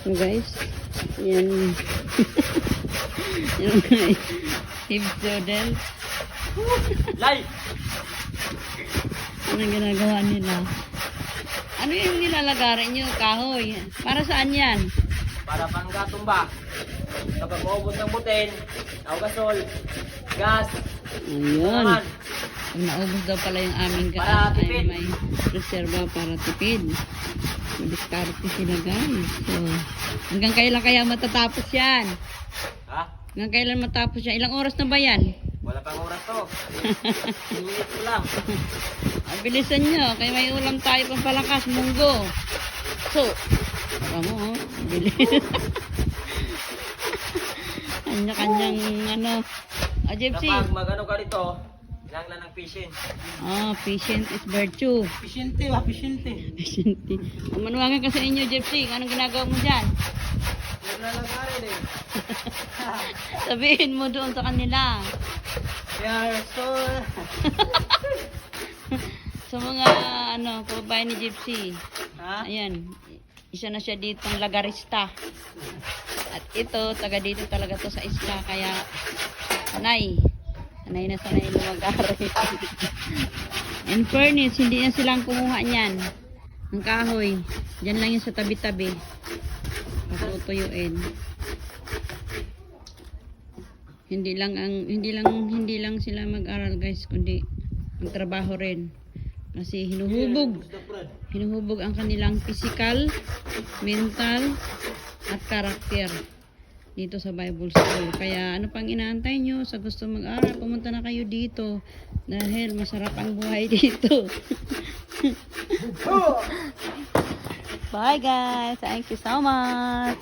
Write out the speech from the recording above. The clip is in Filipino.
So guys, yan. Yan guys. Hip Jodel. Live! Anong ginagawa nila? Ano yung nilalagaran nyo? Kahoy. Para saan yan? Para panggatumba. Kapag maubos ng butin, gasol, gas, Ayun. naman. Pag naubos daw pala yung aming Para gas, ay tipid. may reserva para tipid. Diskarte sila guys. So, hanggang kailan kaya matatapos yan? Ha? Hanggang kailan matapos yan? Ilang oras na ba yan? Wala pang oras to. Minute ko lang. Ang bilisan nyo, kaya may ulam tayo pang palakas, munggo. So, baka mo, oh, bilis. Kanya-kanyang, ano, Gypsy. Kapag magano ka dito, ilang lang ng patient. Patient is virtue. Pasyente ba? Pasyente. Patient. Manuwagan ka sa inyo, Gypsy. Anong ginagawa mo dyan? Naglalagarin eh. Sabihin mo doon sa kanila. Kaya so... Sa mga, ano, kababayan ni Gypsy. Ha? Ayan, isa na siya ditong lagarista. At ito, taga dito talaga to sa isla. Kaya, sanay. Sanay na sanay lumagari. In fairness, hindi na silang kumuha niyan. Ang kahoy. Diyan lang yun sa tabi-tabi. Patutuyuin. Hindi lang sila mag-aral guys, kundi magtrabaho rin. Kasi hinuhubog ang kanilang physical, mental, at karakter dito sa Bible School. Kaya ano pang inaantay nyo? Sa gusto mag-aral, pumunta na kayo dito. Dahil masarap ang buhay dito. Bye guys! Thank you so much!